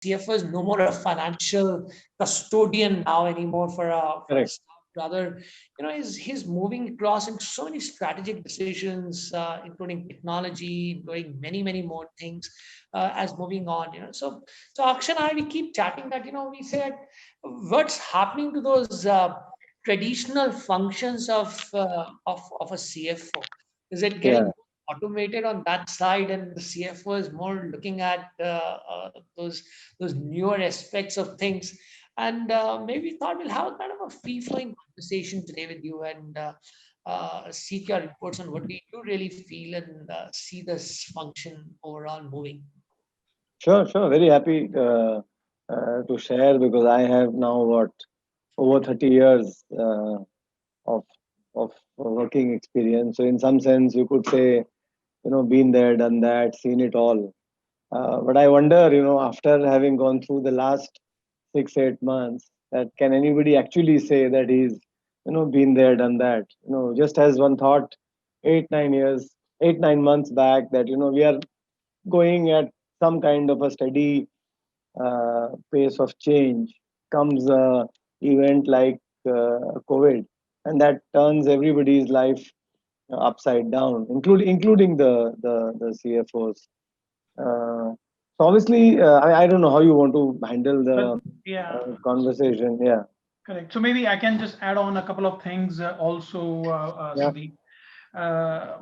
CFO is no more a financial custodian now anymore for a Correct. staff. Rather, he's moving across into so many strategic decisions, including technology, including many more things as moving on. So Akshay and I, we keep chatting that we said what's happening to those traditional functions of a CFO. Is it Yeah. getting automated on that side, and the CFO is more looking at those newer aspects of things? And maybe thought we'll have a kind of a free-flowing conversation today with you, and seek your reports on what do you really feel, and see this function overall moving. Sure, sure. Very happy to share, because I have now what, over 30 years of working experience. So in some sense, you could say, been there, done that, seen it all. But I wonder, after having gone through the last 6, 8 months, that can anybody actually say that he's, been there, done that? Just as one thought 8, 9 years, 8, 9 months back, that we are going at some kind of a steady pace of change, comes a event like COVID, and that turns everybody's life upside down, including the CFOs. So obviously, I don't know how you want to handle But the yeah, conversation. Yeah, correct. So maybe I can just add on a couple of things also, yeah, Sandeep.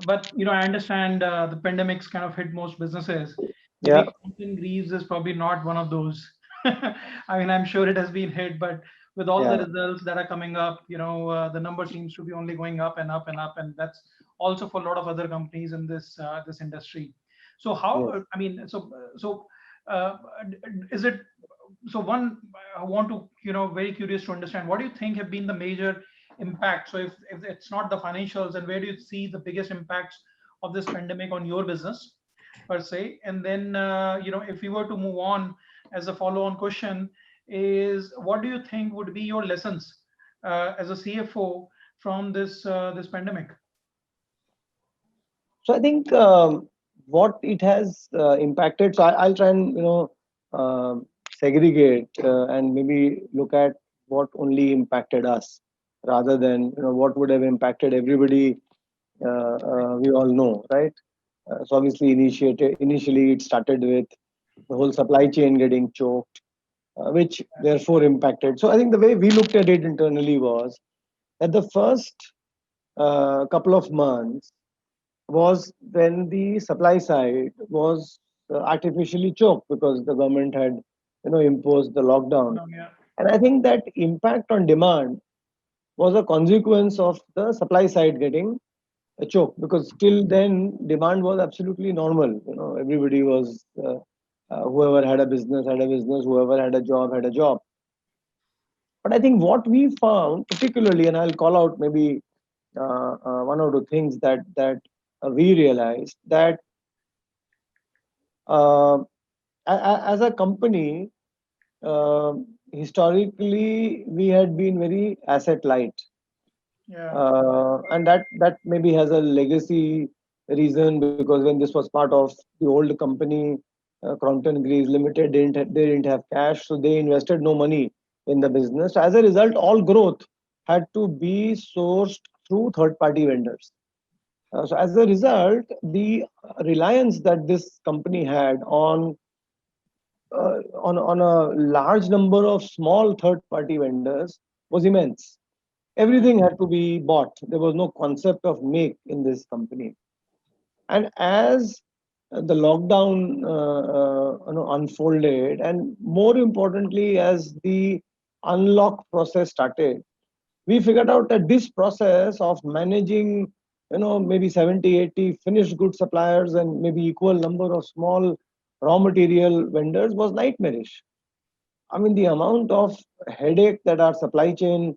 But I understand the pandemics kind of hit most businesses. yeah, Maybe Crompton Greaves is probably not one of those. I mean, I'm sure it has been hit, but with all the yeah, results that are coming up, the number seems to be only going up and up and up, and that's also for a lot of other companies in this industry. So yes. how? I mean, uh, is it? So one, I want to, very curious to understand what do you think have been the major impact. So if it's not the financials, and where do you see the biggest impacts of this pandemic on your business per se? And then if we were to move on, as a follow-on question, is what do you think would be your lessons as a CFO from this pandemic? So I think what it has impacted. So I'll try and segregate and maybe look at what only impacted us, rather than what would have impacted everybody. We all know, right? So obviously, initially it started with the whole supply chain getting choked, which therefore impacted. So I think the way we looked at it internally was that the first couple of months was when the supply side was artificially choked, because the government had imposed the lockdown. Yeah. And I think that impact on demand was a consequence of the supply side getting choked, because till then demand was absolutely normal. Everybody was whoever had a business had a business, whoever had a job had a job. But I think what we found particularly, and I'll call out maybe one or two things that we realized, that uh, as a company, uh, historically we had been very asset light, Yeah. and that maybe has a legacy reason, because when this was part of the old company, Crompton Greaves Limited, they didn't have cash, so they invested no money in the business. As a result, all growth had to be sourced through third party vendors. So as a result, the reliance that this company had on a large number of small third party vendors was immense. Everything had to be bought. There was no concept of make in this company. And as the lockdown unfolded, and more importantly, as the unlock process started, we figured out that this process of managing maybe 70, 80 finished good suppliers and maybe equal number of small raw material vendors was nightmarish. I mean, the amount of headache that our supply chain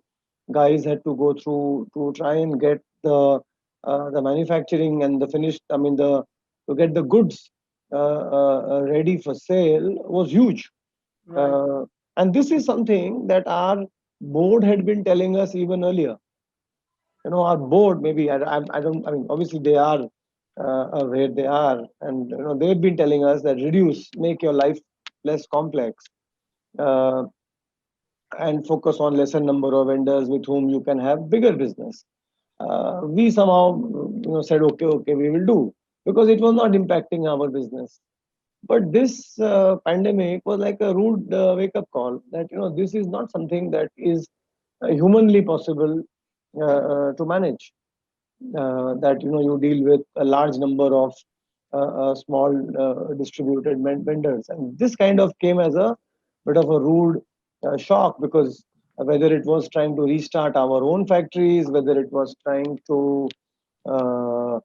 guys had to go through to try and get the manufacturing and the finished, I mean, the to get the goods ready for sale was huge. Right. Uh, and this is something that our board had been telling us even earlier. Our board, maybe I don't, I mean, obviously they are where they are, and they've been telling us that reduce, make your life less complex, uh, and focus on lesser number of vendors with whom you can have bigger business. We somehow said, okay, we will do, because it was not impacting our business. But this pandemic was like a rude wake up call that this is not something that is humanly possible to manage. That you deal with a large number of small distributed vendors, and this kind of came as a bit of a rude shock, because whether it was trying to restart our own factories, whether it was trying to uh,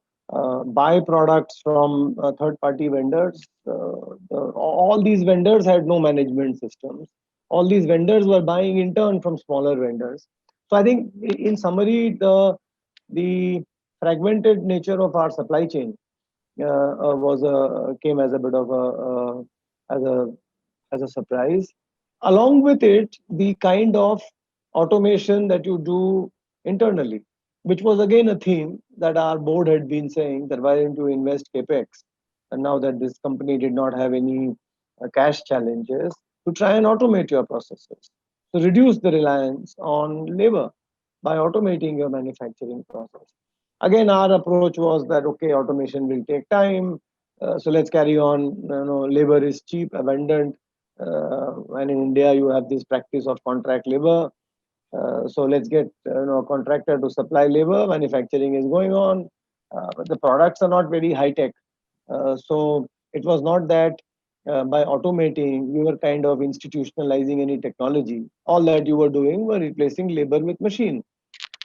buy products from third party vendors, all these vendors had no management systems. All these vendors were buying in turn from smaller vendors. So I think, in summary, the fragmented nature of our supply chain was came as a bit of a as a as a surprise. Along with it, the kind of automation that you do internally, which was again a theme that our board had been saying, that why don't you invest capex, and now that this company did not have any cash challenges, to try and automate your processes, to reduce the reliance on labor by automating your manufacturing process. Again, our approach was that, okay, automation will take time, so let's carry on. Labor is cheap, abundant, and in India you have this practice of contract labor. So let's get a contractor to supply labor. Manufacturing is going on, but the products are not very high tech. So it was not that by automating you were kind of institutionalizing any technology. All that you were doing were replacing labor with machine.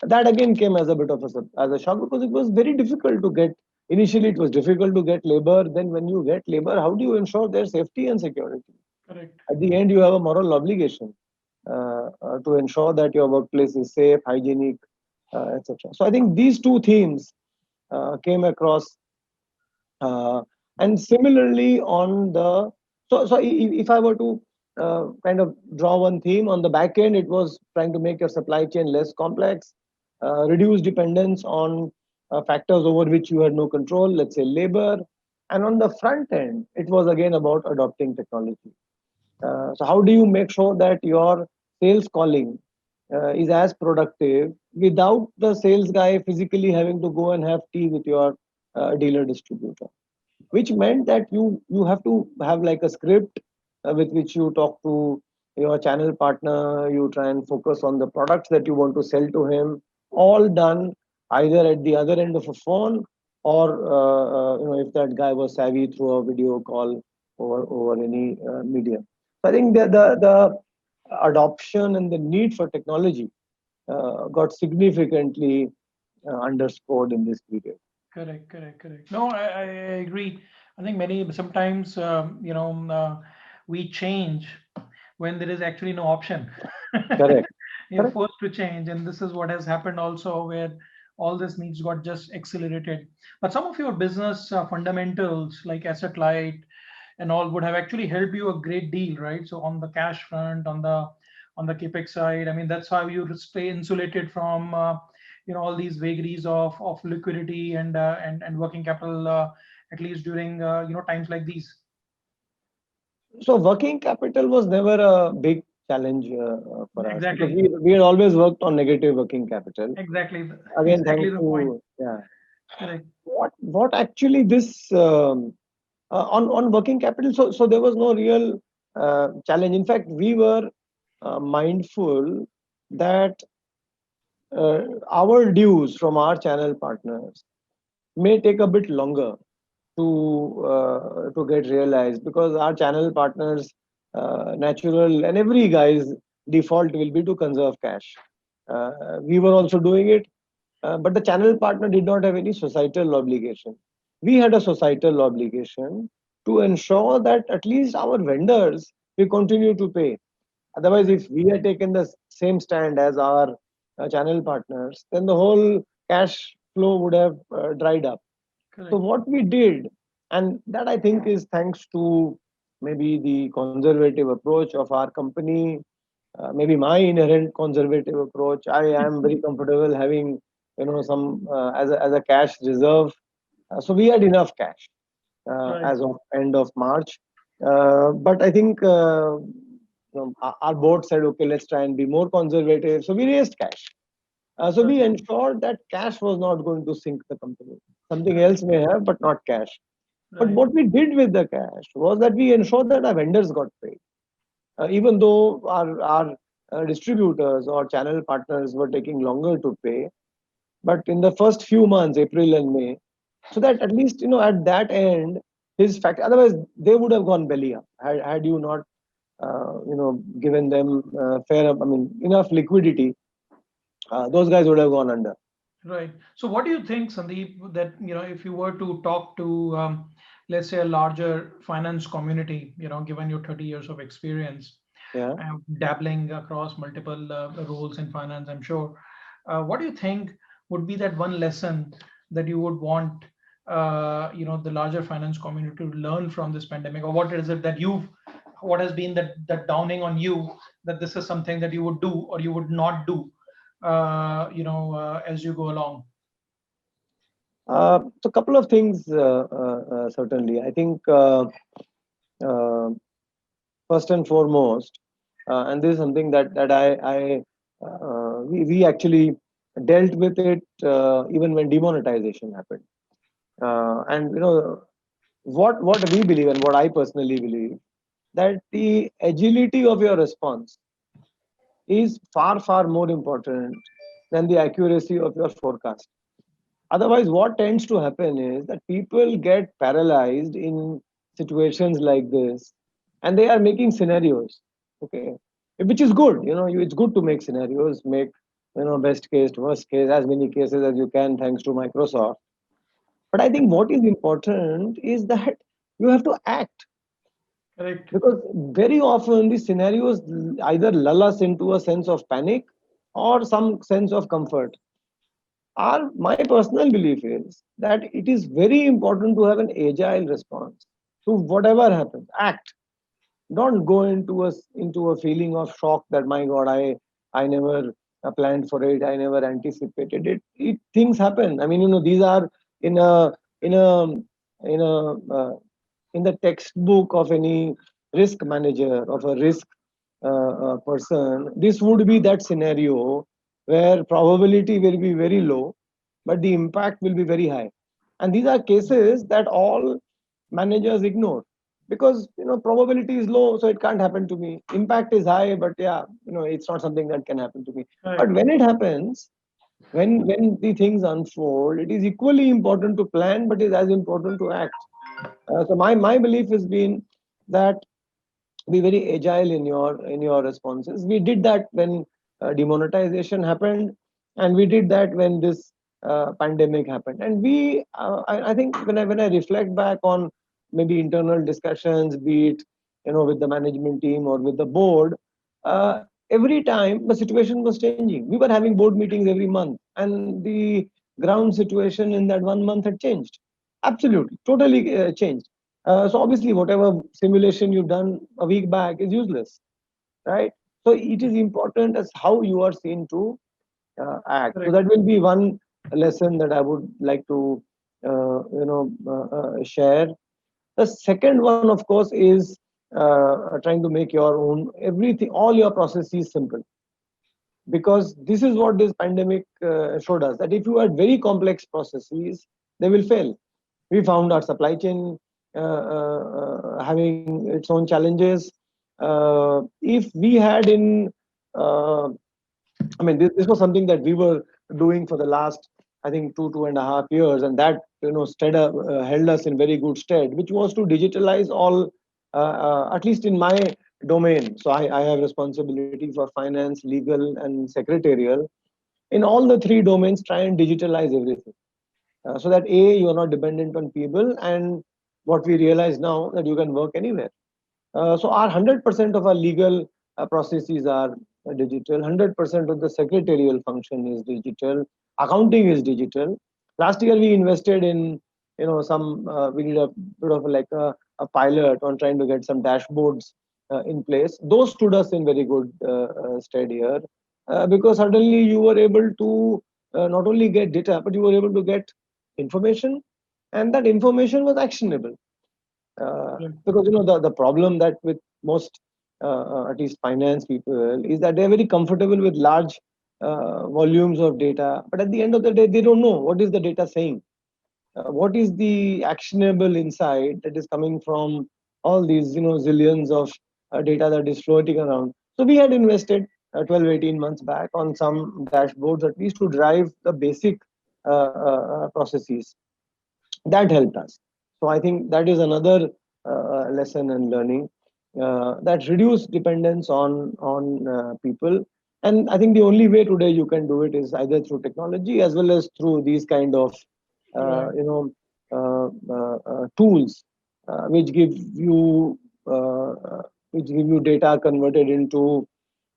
That again came as a bit of a shock, because it was very difficult to get. Initially, it was difficult to get labor. Then, when you get labor, how do you ensure their safety and security? Correct. At the end, you have a moral obligation to ensure that your workplace is safe, hygienic, etc. So I think these two themes came across, uh, and similarly on the if I were to kind of draw one theme on the back end, it was trying to make your supply chain less complex, reduce dependence on factors over which you had no control, let's say labor. And on the front end, it was again about adopting technology. So how do you make sure that your sales calling is as productive without the sales guy physically having to go and have tea with your dealer distributor? Which meant that you have to have like a script with which you talk to your channel partner. You try and focus on the products that you want to sell to him, all done either at the other end of a phone, or if that guy was savvy, through a video call over any medium. So I think the adoption and the need for technology got significantly underscored in this period. Correct. No, I agree. I think sometimes, we change when there is actually no option. Correct. You're Correct. forced to change, and this is what has happened also, where all this needs got just accelerated. But some of your business fundamentals, like asset light and all, would have actually helped you a great deal, right? So on the cash front, on the capex side, I mean, that's how you stay insulated from all these vagaries of liquidity and working capital, at least during times like these. So working capital was never a big challenge for us, because Exactly. we had always worked on negative working capital. Exactly. Again, Exactly thanks the point. to, yeah. Correct. What actually this on working capital. So there was no real challenge. In fact, we were mindful that our dues from our channel partners may take a bit longer to get realized, because our channel partners natural and every guy's default will be to conserve cash. We were also doing it, but the channel partner did not have any societal obligation. We had a societal obligation to ensure that at least our vendors we continue to pay. Otherwise, if we had taken the same stand as our channel partners, then the whole cash flow would have dried up. So Correct. what we did, and that I think is thanks to maybe the conservative approach of our company, maybe my inherent conservative approach. I am very comfortable having some as a cash reserve. So we had enough cash Right. as of end of March. But I think our board said, okay, let's try and be more conservative. So we raised cash. So we Right. ensured that cash was not going to sink the company. Something else may have, but not cash. But Right. what we did with the cash was that we ensured that our vendors got paid. Even though our distributors or channel partners were taking longer to pay, but in the first few months, April and May, so that at least, at that end, his fact, otherwise they would have gone belly up had you not, given them enough liquidity. Those guys would have gone under. Right. So what do you think, Sandeep, that, if you were to talk to, let's say, a larger finance community, given your 30 years of experience, Yeah. dabbling across multiple roles in finance, I'm sure, what do you think would be that one lesson that you would want, the larger finance community to learn from this pandemic? Or what is it that what has been that downing on you, that this is something that you would do or you would not do, as you go along? So a couple of things, certainly. I think uh, first and foremost, and this is something that we actually dealt with it even when demonetization happened. And what we believe and what I personally believe, that the agility of your response is far more important than the accuracy of your forecast. Otherwise, what tends to happen is that people get paralyzed in situations like this, and they are making scenarios. Okay, which is good. It's good to make scenarios, make best case, worst case, as many cases as you can, thanks to Microsoft. But I think what is important is that you have to act, Correct. because very often these scenarios either lull us into a sense of panic or some sense of comfort. My personal belief is that it is very important to have an agile response to whatever happens. Act. Don't go into a feeling of shock that, my God, I never planned for it. I never anticipated it. Things happen. I mean, these are in a in a in a in the textbook of any risk manager, of a risk person. This would be that scenario where probability will be very low, but the impact will be very high. And these are cases that all managers ignore, because probability is low, so it can't happen to me. Impact is high, but yeah, it's not something that can happen to me. But Correct. when it happens, when the things unfold, it is equally important to plan, but it's as important to act. So my belief has been that be very agile in your responses. We did that when demonetization happened, and we did that when this pandemic happened. And I think when I reflect back on maybe internal discussions, be it with the management team or with the board, every time the situation was changing. We were having board meetings every month, and the ground situation in that 1 month had changed. Absolutely, totally changed. So obviously, whatever simulation you've done a week back is useless, right? So it is important as how you are seen to act. So Correct. that will be one lesson that I would like to share. The second one, of course, is trying to make your own everything, all your processes simple, because this is what this pandemic showed us, that if you had very complex processes, they will fail. We found our supply chain having its own challenges. If we had uh, this was something that we were doing for the last, I think, 2.5 years, and that held us in very good stead, which was to digitalize all, at least in my domain. So I have responsibility for finance, legal, and secretarial. In all the three domains, try and digitalize everything, so that you are not dependent on people, and what we realize now, that you can work anywhere. So our 100% of our legal processes are digital. 100% of the secretarial function is digital. Accounting is digital. Last year we invested in, some we did a bit of like a pilot on trying to get some dashboards in place. Those stood us in very good stead here, because suddenly you were able to not only get data, but you were able to get information, and that information was actionable. Because the problem that with most at least finance people is that they're very comfortable with large volumes of data, but at the end of the day they don't know what is the data saying, what is the actionable insight that is coming from all these zillions of data that is floating around. So we had invested 12 18 months back on some dashboards at least to drive the basic processes that helped us. So I think that is another lesson and learning, that reduce dependence on people. And I think the only way today you can do it is either through technology as well as through these kind of Right. tools, which give you data converted into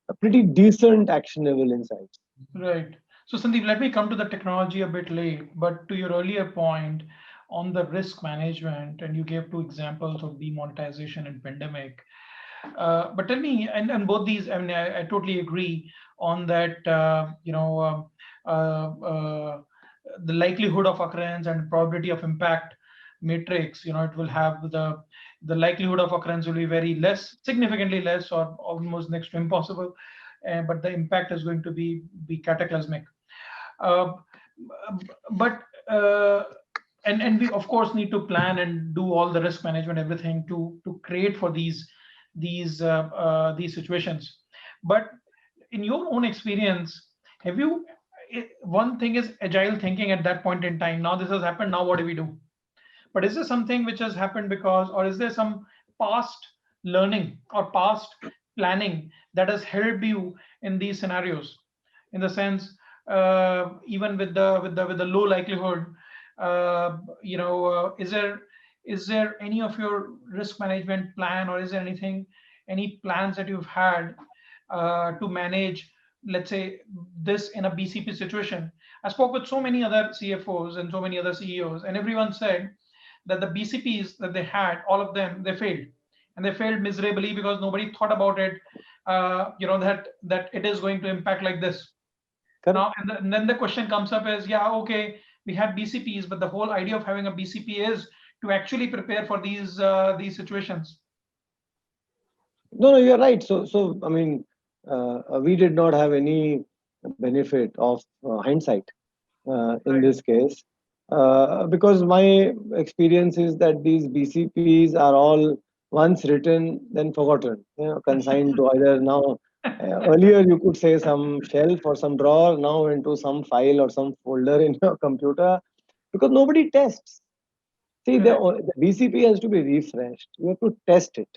a pretty decent actionable insights. Right. So, Sandeep, let me come to the technology a bit late, but to your earlier point on the risk management, and you gave two examples of demonetization and pandemic. But tell me, and both these, I mean, I totally agree on that, the likelihood of occurrence and probability of impact matrix, it will have the likelihood of occurrence will be very less, significantly less, or almost next to impossible, but the impact is going to be cataclysmic. Uh, but and we of course need to plan and do all the risk management, everything to create for these situations. But in your own experience, have you? One thing is agile thinking at that point in time. Now this has happened. Now what do we do? But is there something which has happened because, or is there some past learning or past planning that has helped you in these scenarios? In the sense, even with the low likelihood, is there any of your risk management plan, or is there any plans that you've had to manage, let's say, this in a BCP situation? I spoke with so many other CFOs and so many other CEOs, and everyone said that the BCPs that they had, all of them, they failed, and they failed miserably because nobody thought about it. That it is going to impact like this. Correct. Now, and then the question comes up is, yeah, okay, we had BCPs, but the whole idea of having a BCP is to actually prepare for these situations. No, you're right. So I mean, we did not have any benefit of hindsight in Right. this case, because my experience is that these BCPs are all once written, then forgotten, consigned to either now. Earlier, you could say some shelf or some drawer, now into some file or some folder in your computer, because nobody tests. See, Correct. the BCP has to be refreshed. You have to test it,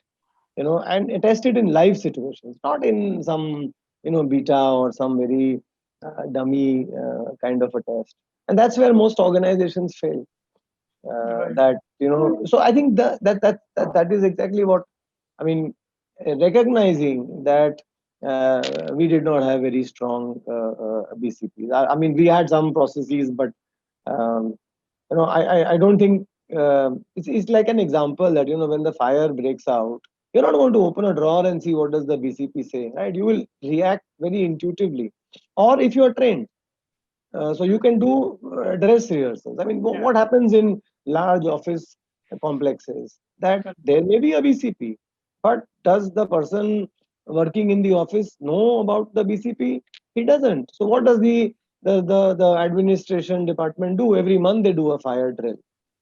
and test it in live situations, not in some, beta or some very dummy kind of a test. And that's where most organizations fail. Right. That so I think that is exactly what I mean. Recognizing that we did not have very strong BCPs. I mean, we had some processes, but um, I don't think it's like an example that when the fire breaks out, you're not going to open a drawer and see what does the BCP say, right? You will react very intuitively, or if you are trained, so you can do dress rehearsals. I mean, Yeah. what happens in large office complexes that Correct. there may be a BCP, but does the person working in the office know about the BCP? He doesn't. So what does the administration department do? Every month they do a fire drill,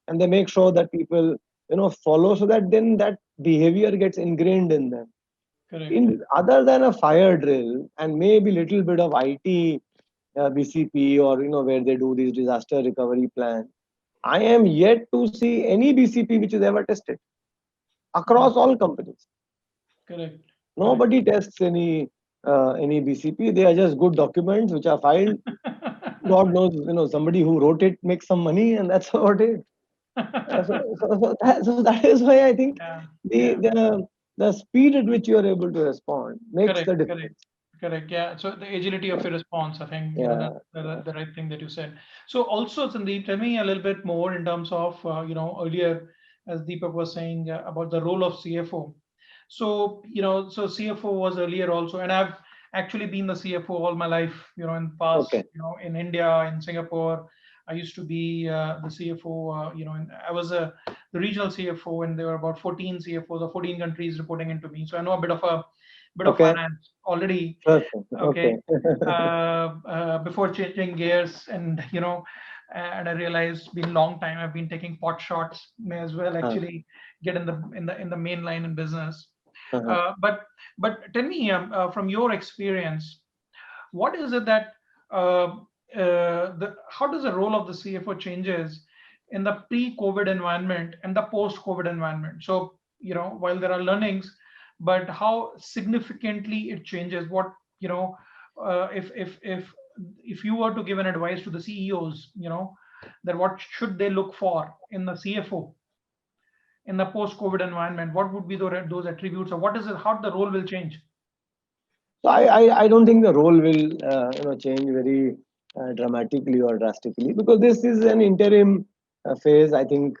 and they make sure that people follow, so that then that behavior gets ingrained in them. Correct. In other than a fire drill and maybe little bit of IT BCP, or where they do these disaster recovery plans, I am yet to see any BCP which is ever tested Mm. across all companies. Correct. Correct. Nobody tests any BCP. They are just good documents which are filed. God knows, somebody who wrote it makes some money, and that's about it. So that is why I think Yeah. the Yeah. the the speed at which you are able to respond makes Correct. the Correct. difference. Correct. Yeah. So the agility of your response, I think, Yeah. that's the right thing that you said. So also, Sandeep, tell me a little bit more in terms of, earlier, as Deepak was saying, about the role of CFO. So, so CFO was earlier also, and I've actually been the CFO all my life, in past, Okay. in India, in Singapore. I used to be the CFO. And I was the regional CFO, and there were about 14 CFOs of 14 countries reporting into me. So I know a bit of Okay. finance already. Sure, sure. Okay, Okay. before changing gears, and I realized been long time I've been taking pot shots. May as well Uh, actually get in the main line in business. uh-huh. But tell me, from your experience, what is it that how does the role of the CFO changes in the pre-COVID environment and the post-COVID environment? So, while there are learnings, but how significantly it changes. What, if you were to give an advice to the CEOs, that what should they look for in the CFO in the post-COVID environment? What would be those attributes, or what is it? How the role will change? So I don't think the role will change very dramatically or drastically, because this is an interim phase. I think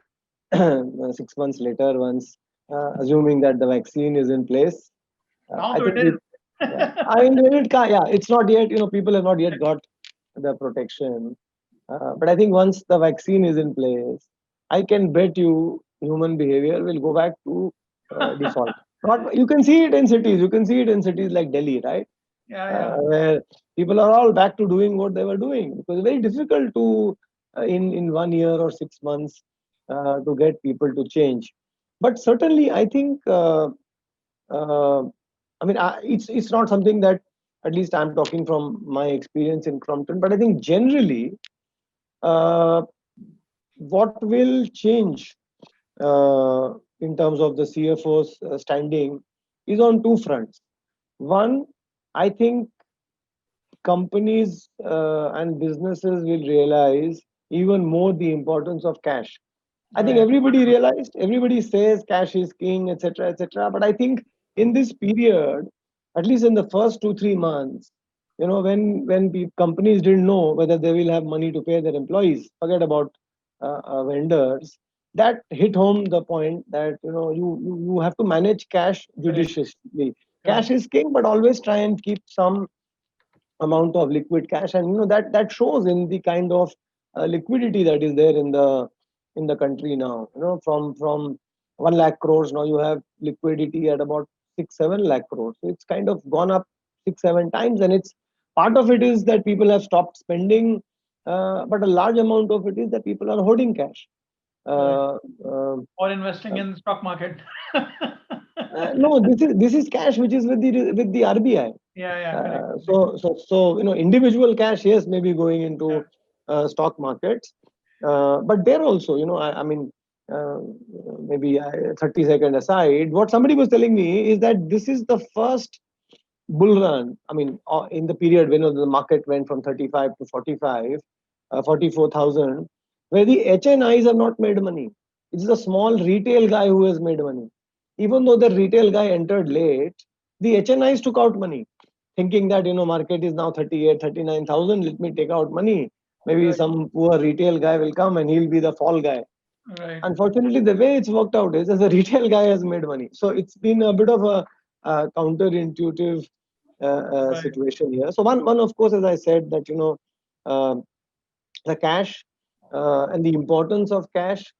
6 months later, once assuming that the vaccine is in place, Now, I though it think is. yeah, I mean yeah, it's not yet. People have not yet got the protection, but I think once the vaccine is in place, I can bet you human behavior will go back to default. Not, you can see it in cities. You can see it in cities like Delhi, right? Yeah, yeah. Where people are all back to doing what they were doing, because it's very difficult to in 1 year or 6 months to get people to change. But certainly, I think uh, it's not something that, at least I'm talking from my experience in Crompton, but I think generally uh, what will change in terms of the CFO's standing is on two fronts. One, I think companies and businesses will realize even more the importance of cash. I think Right. everybody realized, everybody says cash is king, etc., etc. But I think in this period, at least in the first 2 3 months, when companies didn't know whether they will have money to pay their employees, forget about vendors. That hit home the point that you have to manage cash Correct. judiciously. Cash Correct. is king, but always try and keep some amount of liquid cash, and that shows in the kind of liquidity that is there in the country now. From 1 lakh crores, now you have liquidity at about 6 7 lakh crores. So it's kind of gone up 6 7 times, and it's part of it is that people have stopped spending, but a large amount of it is that people are hoarding cash. Correct. uh, uh, Or investing in stock market. no, this is cash which is with the RBI. Yeah, yeah, correct. Individual cash, yes, maybe going Yeah, into stock markets, but there also, uh, maybe 30-second aside, what somebody was telling me is that this is the first bull run. I mean, in the period when the market went from 35 to 45, 44,000, where the HNIs have not made money. It's the small retail guy who has made money. Even though the retail guy entered late, the HNIs took out money, thinking that market is now 38, 39,000. Let me take out money. Maybe right, some poor retail guy will come and he'll be the fall guy. right, Unfortunately, the way it's worked out is, as a retail guy has made money. So it's been a bit of a counterintuitive right, situation here. So one of course, as I said, that uh, the cash and the importance of cash,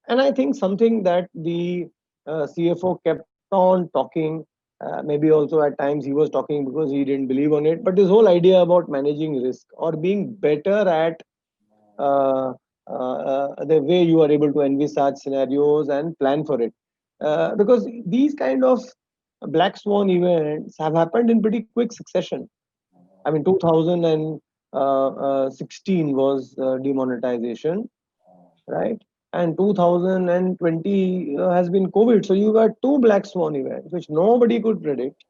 and I think something that the CFO kept on talking. Maybe also at times he was talking because he didn't believe on it. But this whole idea about managing risk or being better at uh, the way you are able to envisage scenarios and plan for it. Because these kind of black swan events have happened in pretty quick succession. I mean, 2016 was demonetization, right? And 2020 has been COVID. So you got two black swan events, which nobody could predict,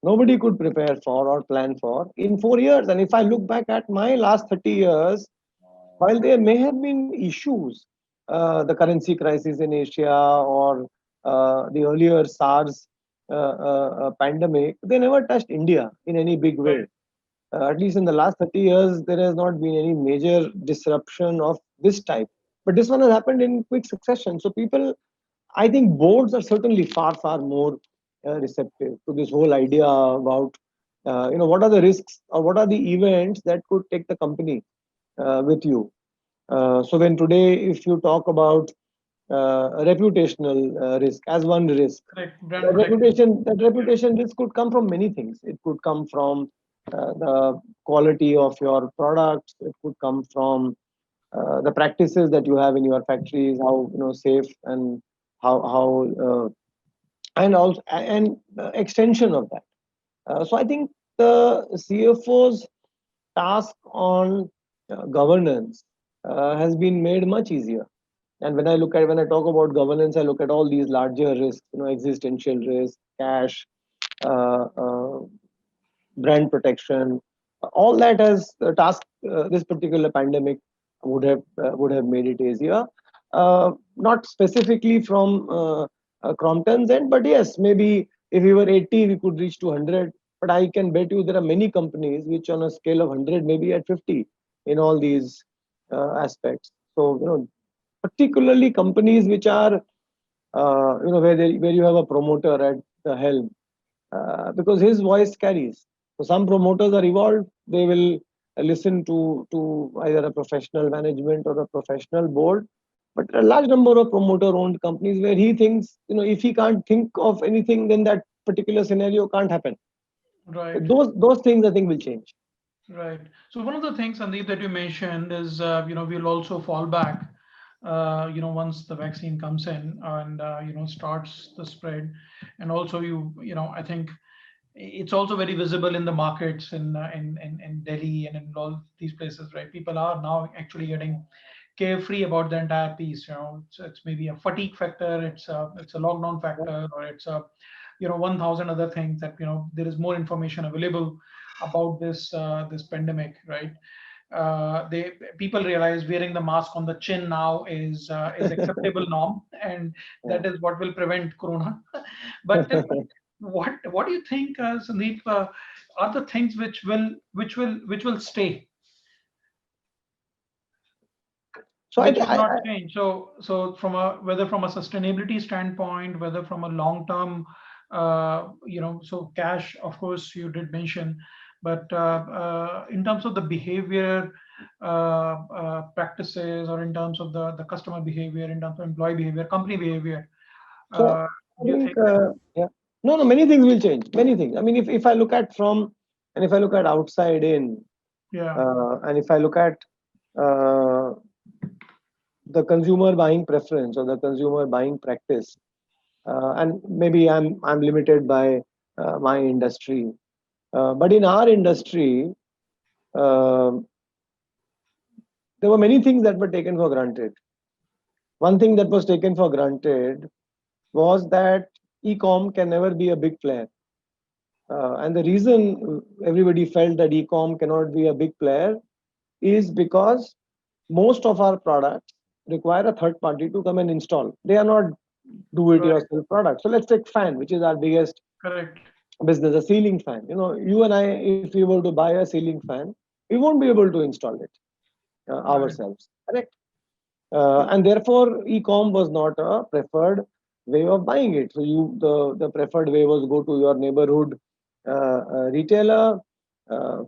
nobody could prepare for or plan for in 4 years. And if I look back at my last 30 years, while there may have been issues, the currency crisis in Asia or the earlier SARS pandemic, they never touched India in any big right, way. At least in the last 30 years, there has not been any major disruption of this type. But this one has happened in quick succession. So people, I think boards are certainly far, far more receptive to this whole idea about, what are the risks or what are the events that could take the company with you. So when today, if you talk about reputational risk as one risk, Correct. Brand protection. that reputation risk could come from many things. It could come from the quality of your products. It could come from the practices that you have in your factories, how safe and how and also and extension of that. So I think the CFO's task on governance has been made much easier. And when I talk about governance, I look at all these larger risks, existential risk, cash, uh, uh, brand protection, all that as a task. This particular pandemic would have made it easier. Not specifically from Crompton's end, but yes, maybe if we were 80, we could reach to 100. But I can bet you there are many companies which, on a scale of 100, maybe at 50 in all these aspects. So particularly companies which are where you have a promoter at the helm, because his voice carries. So some promoters are evolved; they will listen to either a professional management or a professional board. But a large number of promoter-owned companies where he thinks, if he can't think of anything, then that particular scenario can't happen. So Right. those things I think will change. Right. So one of the things, Sandeep, that you mentioned is, we'll also fall back, once the vaccine comes in and, starts the spread. And also I think it's also very visible in the markets in Delhi and in all these places, right? People are now actually getting carefree about the entire piece. It's maybe a fatigue factor, it's a lockdown factor, or it's a 1,000 other things that there is more information available about this pandemic, right? They People realize wearing the mask on the chin now is acceptable norm, and Yeah. that is what will prevent corona. But what do you think, Sandeep, are the things which will stay, So which will not change? So from a whether from a sustainability standpoint, whether from a long term, so cash, of course, you did mention, but in terms of the behavior, practices, or in terms of the customer behavior, in terms of employee behavior, company behavior, so I do you think think that? yeah. No, many things will change. Many things. I mean, if I look at from and if I look at outside in, Yeah. and if I look at uh, the consumer buying preference or the consumer buying practice, and maybe I'm limited by my industry, but in our industry, uh, there were many things that were taken for granted. One thing that was taken for granted was that e-com can never be a big player, and the reason everybody felt that e-com cannot be a big player is because most of our products require a third party to come and install. They are not do it Right. yourself products. So let's take fan, which is our biggest Correct. business, a ceiling fan. You and I, if we were to buy a ceiling fan, we won't be able to install it Right. ourselves. Correct. And therefore, e-com was not a preferred way of buying it. So the preferred way was go to your neighborhood retailer,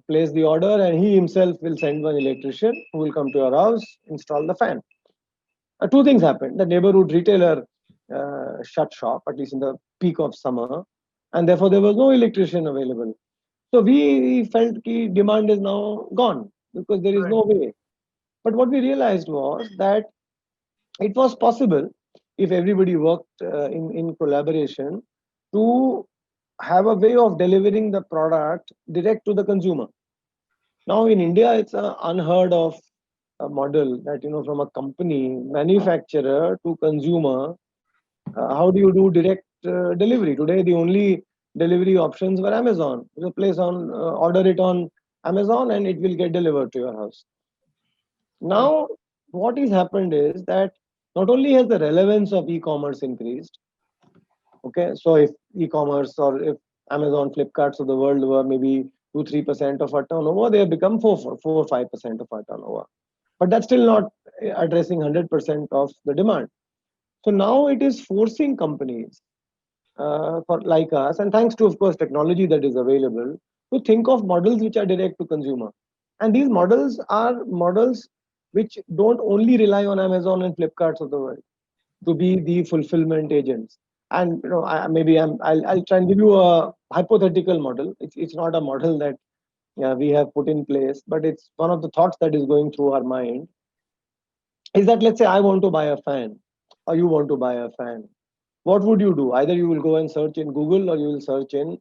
place the order, and he himself will send one electrician who will come to your house, install the fan. Two things happened. The neighborhood retailer shut shop, at least in the peak of summer, and therefore there was no electrician available. So we felt that demand is now gone because there is Right. no way. But what we realized was that it was possible if everybody worked in collaboration to have a way of delivering the product direct to the consumer. Now in India, it's an unheard of model that from a company manufacturer to consumer, how do you do direct delivery? Today, the only delivery options were Amazon. You place on order it on Amazon, and it will get delivered to your house. Right. Now, what has happened is that not only has the relevance of e-commerce increased, okay, so if e-commerce or if Amazon, Flipkarts of the world were maybe 2-3% of our turnover, they have become 4-5% of our turnover. But that's still not addressing 100% of the demand. So now it is forcing companies for like us, and thanks to, of course, technology that is available, to think of models which are direct to consumer. And these models are models which don't only rely on Amazon and Flipkarts of the world to be the fulfillment agents. And I'll try and give you a hypothetical model. It's not a model that we have put in place, but it's one of the thoughts that is going through our mind. Is that, let's say I want to buy a fan, or you want to buy a fan. What would you do? Either you will go and search in Google, or you will search in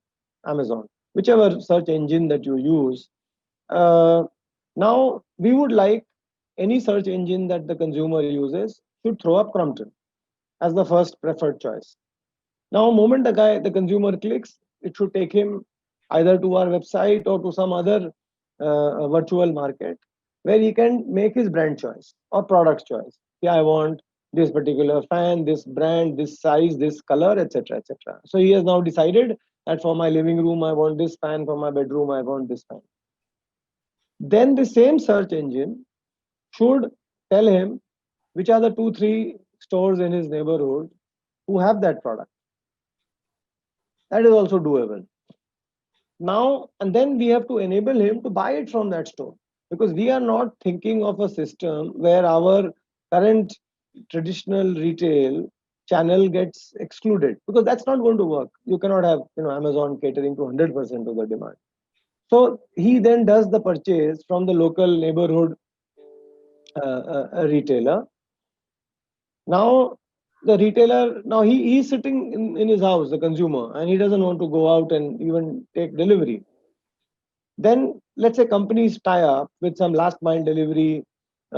Amazon, whichever search engine that you use. Uh, Now we would like any search engine that the consumer uses should throw up Crompton as the first preferred choice. Now, moment the consumer clicks, it should take him either to our website or to some other virtual market where he can make his brand choice or product choice. Yeah, I want this particular fan, this brand, this size, this color, etc., etc. So he has now decided that for my living room I want this fan, for my bedroom I want this fan. Then the same search engine should tell him which are the 2 3 stores in his neighborhood who have that product. That is also doable. Now, and then we have to enable him to buy it from that store, because we are not thinking of a system where our current traditional retail channel gets excluded, because that's not going to work. You cannot have Amazon catering to 100% of the demand. So he then does the purchase from the local neighborhood retailer. Now the retailer, now he's sitting in his house, the consumer, and he doesn't want to go out and even take delivery. Then let's say companies tie up with some last mile delivery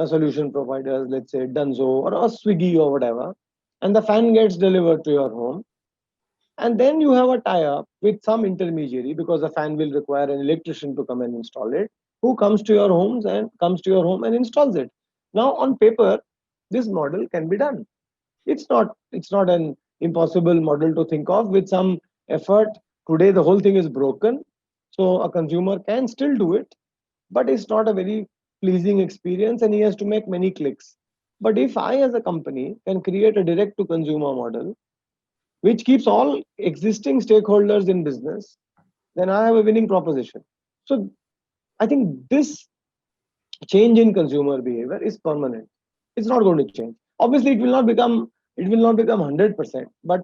solution providers, let's say Dunzo or a Swiggy or whatever, and the fan gets delivered to your home. And then you have a tie up with some intermediary, because the fan will require an electrician to come and install it, who comes to your home and installs it. Now on paper, this model can be done. It's not an impossible model to think of. With some effort, today the whole thing is broken, so a consumer can still do it, but it's not a very pleasing experience, and he has to make many clicks. But if I as a company can create a direct to consumer model which keeps all existing stakeholders in business, then I have a winning proposition. So I think this change in consumer behavior is permanent. It's not going to change. Obviously, it will not become 100%, but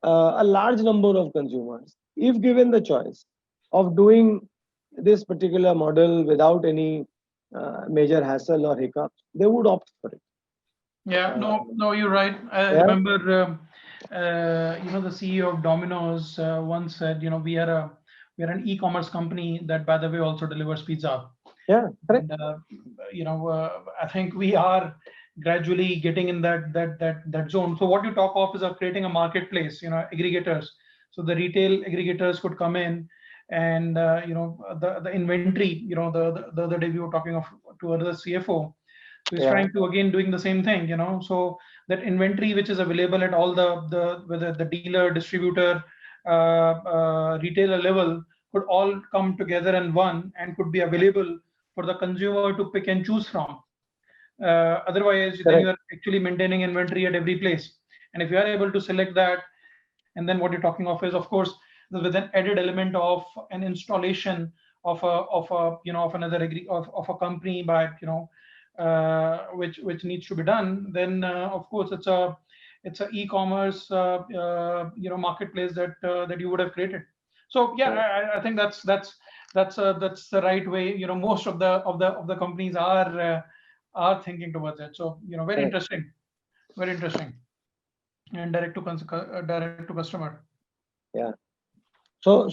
a large number of consumers, if given the choice of doing this particular model without any major hassle or hiccups, they would opt for it. Yeah, Uh, no, you're right. I yeah, remember, the CEO of Domino's once said, we are an e-commerce company that, by the way, also delivers pizza. yeah, correct. And I think we are gradually getting in that zone. So what you talk of is of creating a marketplace, aggregators. So the retail aggregators could come in, and the inventory. The other day we were talking of to another CFO. So he's Yeah, trying to again doing the same thing. So that inventory which is available at all the whether the dealer, distributor, retailer level, could all come together in one and could be available for the consumer to pick and choose from. Otherwise, then you correct. are actually maintaining inventory at every place. And if you are able to select that, and then what you're talking of is, of course, with an added element of an installation of another of a company by which needs to be done, then of course it's a e-commerce marketplace that you would have created. So yeah, Correct. I think that's the right way. Most of the companies are thinking towards it. So very Correct. interesting, very interesting, and direct to customer. Yeah. So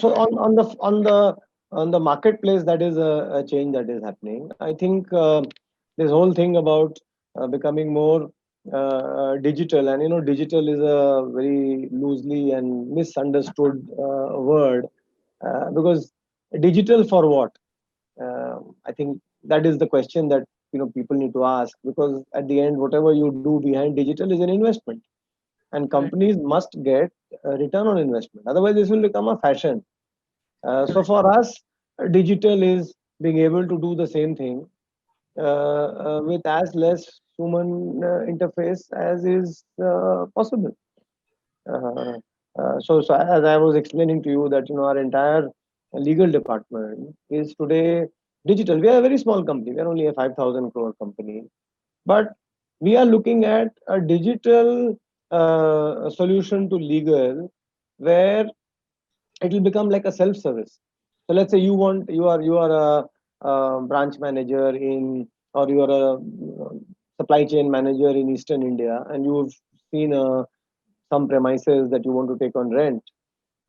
on the marketplace, that is a change that is happening. I think this whole thing about becoming more digital, and digital is a very loosely and misunderstood word, because digital for what? I think that is the question that people need to ask, because at the end, whatever you do behind digital is an investment, and Correct. companies must get a return on investment. Otherwise, this will become a fashion. So Correct. for us, digital is being able to do the same thing with as less human interface as is possible. Uh, so as I was explaining to you that our entire legal department is today digital. We are a very small company. We are only a 5,000 crore company. But we are looking at a digital solution to legal, where it will become like a self-service. So let's say you are a branch manager in, or you are a supply chain manager in Eastern India, and you've seen some premises that you want to take on rent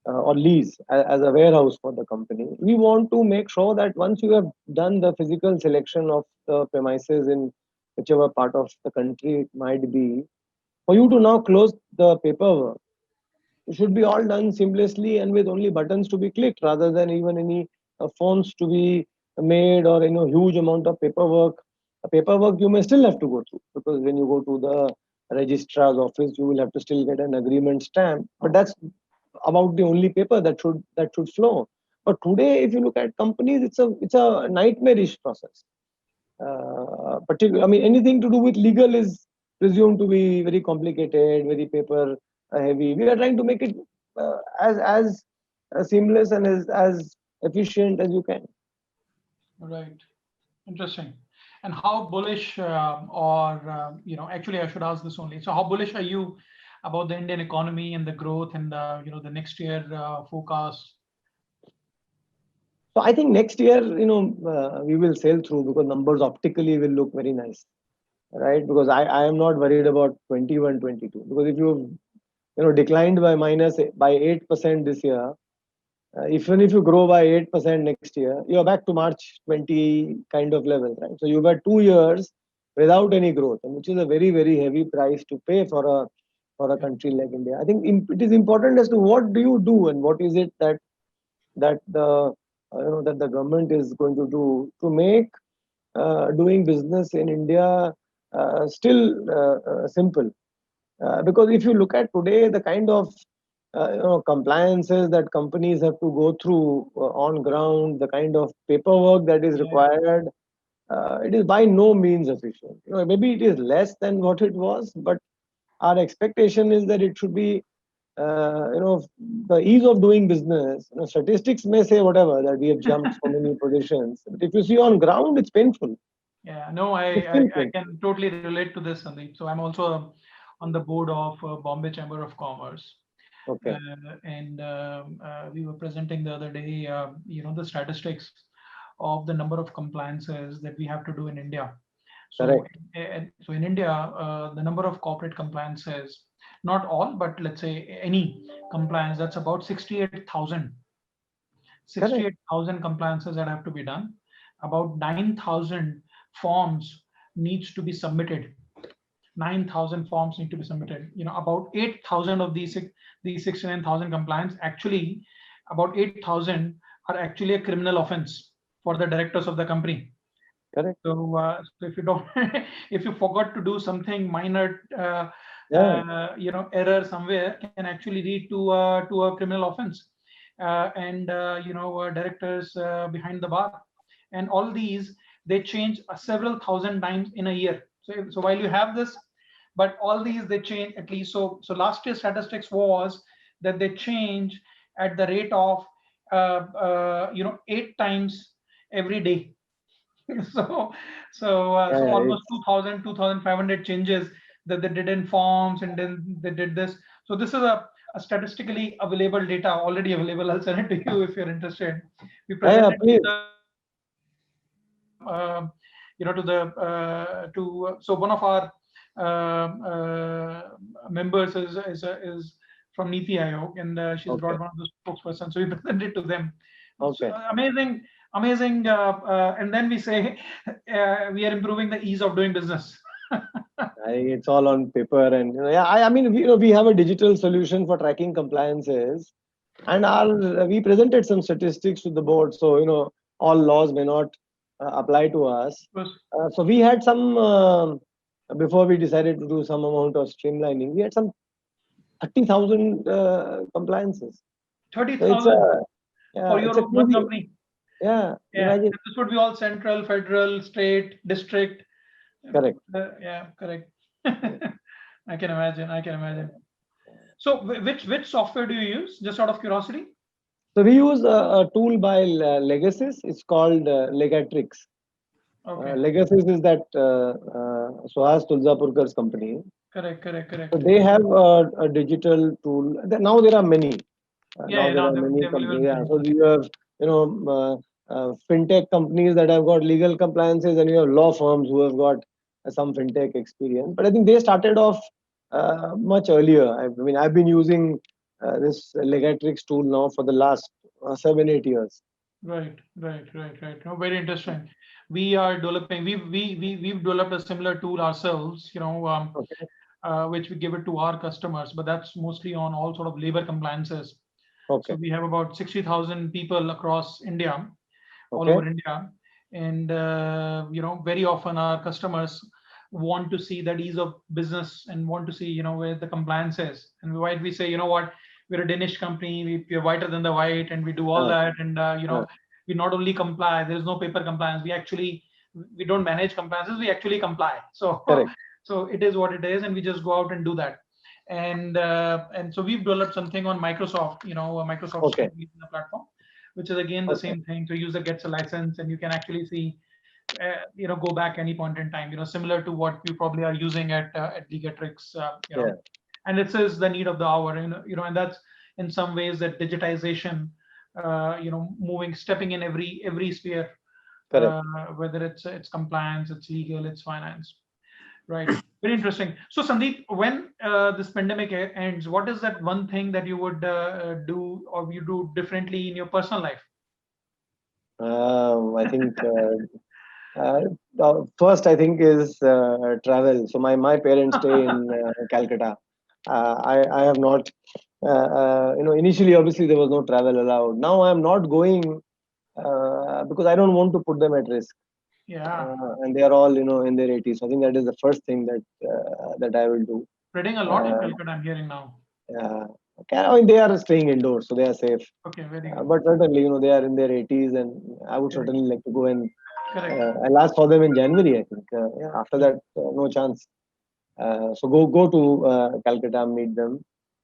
or lease as a warehouse for the company. We want to make sure that once you have done the physical selection of the premises in whichever part of the country it might be, for you to now close the paperwork, it should be all done seamlessly and with only buttons to be clicked, rather than even any phones to be made, or huge amount of paperwork. Paperwork you may still have to go through, because when you go to the registrar's office, you will have to still get an agreement stamp. But that's about the only paper that should flow. But today, if you look at companies, it's a nightmarish process. I mean, anything to do with legal is presumed to be very complicated, very paper heavy. We are trying to make it as seamless and as efficient as you can. Right. Interesting. And how bullish, or actually, I should ask this only. So, how bullish are you about the Indian economy and the growth and the next year forecast? So I think next year, we will sail through, because numbers optically will look very nice, right? Because I am not worried about 21, 22, because if you've declined by 8% this year, even if you grow by 8% next year, you're back to March 20 kind of levels, right? So you've had 2 years without any growth, and which is a very, very heavy price to pay for a country like India. I think it is important as to what do you do, and what is it that the government is going to do to make doing business in India still simple. Because if you look at today, the kind of compliances that companies have to go through on ground, the kind of paperwork that is Yeah. required, it is by no means efficient. Maybe it is less than what it was, but our expectation is that it should be, the ease of doing business. Statistics may say whatever, that we have jumped so many positions, but if you see on ground, it's painful. Yeah, no, I, It's I still I painful. can totally relate to this, Sandeep. So I'm also on the board of Bombay Chamber of Commerce, Okay, and we were presenting the other day, the statistics of the number of compliances that we have to do in India. So, correct, so in India, the number of corporate compliances, not all, but let's say any compliance, that's about correct, 68,000 compliances that have to be done. About 9,000 forms needs to be submitted. 9,000 forms need to be submitted. About 8,000 of these 69,000 compliance, actually, about 8,000 are actually a criminal offense for the directors of the company. correct. So if you don't, if you forgot to do something minor, Yeah, error somewhere, can actually lead to a criminal offense, and directors behind the bar, and all these, they change several thousand times in a year. So while you have this, but all these they change at least. So last year's statistics was that they change at the rate of 8 times every day. so so yeah, almost it's 2000, 2500 changes that they did in forms, and then they did this. So this is a statistically available data, already available. I'll send it to you if you're interested. We yeah, presented please. to the to so one of our members is from Niti Aayog, and she's brought Okay, one of the spokespersons. So we presented to them. So, okay. amazing, and then we say we are improving the ease of doing business. I think it's all on paper, and yeah. I mean, we have a digital solution for tracking compliances, and we presented some statistics to the board. So all laws may not apply to us. So we had some, before we decided to do some amount of streamlining. We had some 30,000 compliances. So it's 30,000 a, yeah, for it's a your one crazy, company. yeah. Yeah, Imagine, this would be all central, federal, state, district. correct. Yeah, correct. I can imagine. I can imagine. So, which software do you use? Just out of curiosity. So we use a tool by Legacy. It's called Legatrix. Okay. Legacies is that Suhas Tulsapurkar's company. Correct. Correct. So Correct. they have a digital tool. Now there are many. Yeah. Now Yeah. there Now are many they're available companies. in Yeah. So print. you have, fintech companies that have got legal compliances, and you have law firms who have got some fintech experience. But I think they started off much earlier. I mean, I've been using this Legatrix tool now for the last 7, 8 years. Right. Right. Right. Right. No, very interesting. We are developing. We've developed a similar tool ourselves. Okay. Which we give it to our customers, but that's mostly on all sort of labor compliances. So Okay. we have about 60,000 people across India, all Okay. over India, and very often our customers want to see that ease of business and want to see where the compliance is. And why we say, what, we're a Danish company, we're whiter than the white, and we do all Uh, that, and uh, we not only comply, there is no paper compliance. We don't manage compliances, we actually comply. So Correct. so it is what it is, and we just go out and do that. And so we've developed something on Microsoft, Microsoft Okay. Suite in the platform, which is again the Okay. same thing. So user gets a license, and you can actually see, go back any point in time. Similar to what you probably are using at Gigatrix. Yeah. And it is the need of the hour. And that's in some ways that digitization, moving, stepping in every sphere, Correct. whether it's compliance, it's legal, it's finance. Right. Very interesting. So, Sandeep, when this pandemic ends, what is that one thing that you would do or you do differently in your personal life? I think uh, first I think is travel. So my parents stay in Calcutta. I have not. Initially, obviously, there was no travel allowed. Now I am not going because I don't want to put them at risk. Yeah. And they are all, in their 80s. So I think that is the first thing that I will do. Spreading a lot in Uh, Calcutta, I'm hearing now. uh, I mean, they are staying indoors, so they are safe. Okay, very good. But certainly, they are in their 80s, and I would Correct. certainly like to go. And Correct. I last saw them in January, I think. Yeah, after that, no chance. So go to Calcutta, meet them,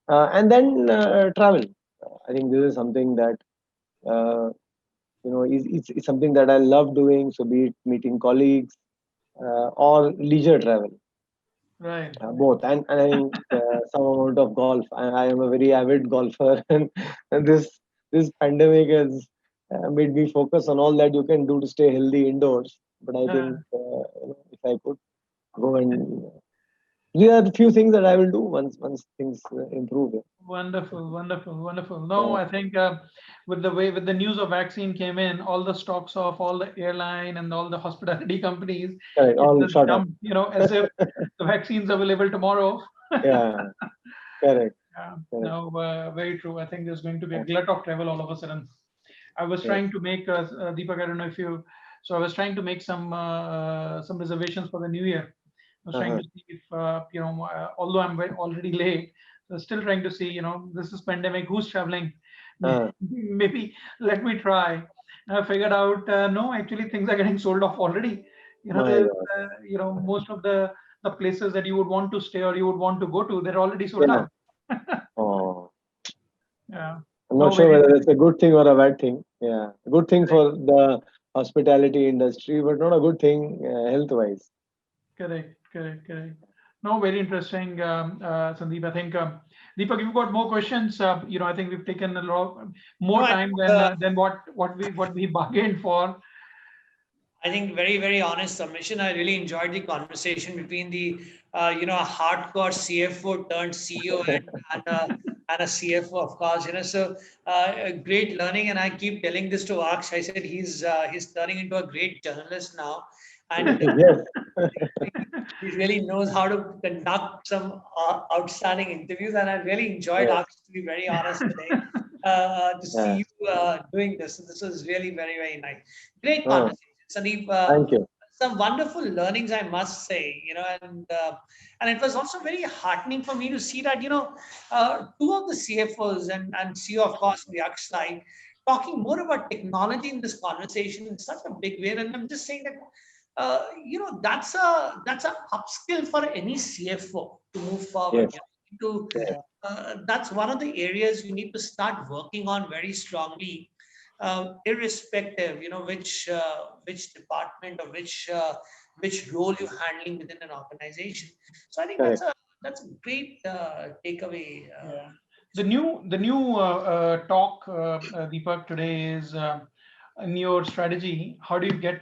and then travel. I think this is something that uh, it's something that I love doing. So be it meeting colleagues or leisure travel, Right. both. And I think some amount of golf. I am a very avid golfer, and this pandemic has made me focus on all that you can do to stay healthy indoors. But I think if I could go and these are the few things that I will do once things improve. Wonderful, wonderful, wonderful. No, Yeah, I think with the news of vaccine came in, all the stocks of all the airline and all the hospitality companies, correct. it All just shot up. jumped, as if the vaccine's available tomorrow. Yeah, correct, Yeah, correct. no, very true. I think there's going to be a Yeah, glut of travel all of a sudden. I was yes. trying to make Deepak. I don't know if you. So I was trying to make some reservations for the new year. I was trying Uh-huh. to see if although I'm already late, so still trying to see. This is pandemic. Who's traveling? Uh, Maybe let me try. And I figured out no, actually things are getting sold off already. my There's God. most of the places that you would want to stay or you would want to go to, they're already sold Yeah. out. Oh, Yeah. I'm not No, sure very whether it's a good thing or a bad thing. Yeah, a good thing correct. for the hospitality industry, but not a good thing health-wise. Correct, correct, correct. No, very interesting, Sandeep. I think, Deepak, you've got more questions. I think we've taken a lot No, more I time think, than what we bargained for. I think very, very honest submission. I really enjoyed the conversation between the, hardcore CFO turned CEO and a CFO, of course. So a great learning. And I keep telling this to Aksh. I said he's turning into a great journalist now, and Yes. he really knows how to conduct some outstanding interviews. And I really enjoyed Yes. Aksh, to be very honest today, to see Yeah. you doing this. So this was really very, very nice. Great Oh, conversation. Sandeep, thank you. some wonderful learnings, I must say, and it was also very heartening for me to see that, two of the CFOs and CEO, of course, the Yaksh side, talking more about technology in this conversation in such a big way. And I'm just saying that, that's a upskill for any CFO to move forward. Yes. To Yes. That's one of the areas you need to start working on very strongly, irrespective, which department or which role you're handling within an organization. So I think Correct. that's a great takeaway. Yeah. The new talk, Deepak, today is in your strategy. How do you get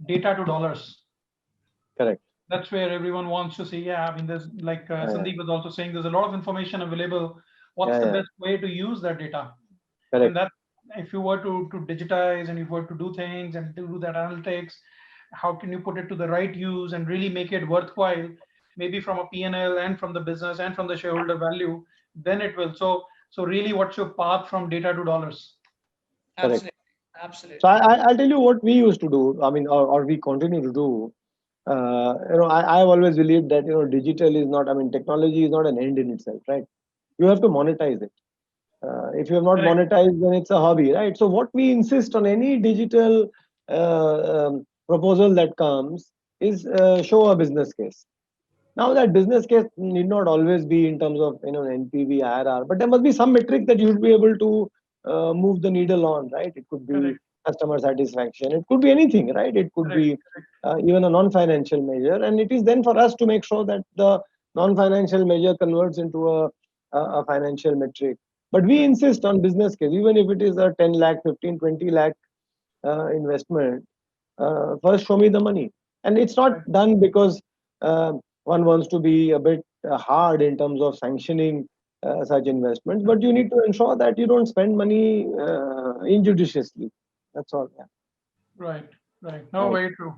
data to dollars? Correct. That's where everyone wants to say, yeah. I mean, there's like Yeah. Sandeep was also saying, there's a lot of information available. What's Yeah. the Yeah. best way to use that data? And Correct. that, if you were to digitize and you were to do things and to do that analytics, how can you put it to the right use and really make it worthwhile, maybe from a P&L and from the business and from the shareholder value, then it will. So really, what's your path from data to dollars? Correct. Absolutely, So absolutely. I'll tell you what we used to do. I mean, or we continue to do. I've always believed that digital is not. I mean, technology is not an end in itself, right? You have to monetize it. If you have not Correct. monetized, then it's a hobby, right? So what we insist on any digital proposal that comes is show a business case. Now that business case need not always be in terms of NPV, IRR, but there must be some metric that you should be able to move the needle on, right? It could be Correct. customer satisfaction, it could be anything, right? It could Correct. be even a non-financial measure, and it is then for us to make sure that the non-financial measure converts into a financial metric. But we Correct. insist on business case, even if it is a 10 lakh, 15, 20 lakh investment. First, show me the money. And it's not Correct. done because one wants to be a bit hard in terms of sanctioning such investments, but you need to ensure that you don't spend money injudiciously. That's all. Yeah. Right. Right. No, Right. very true.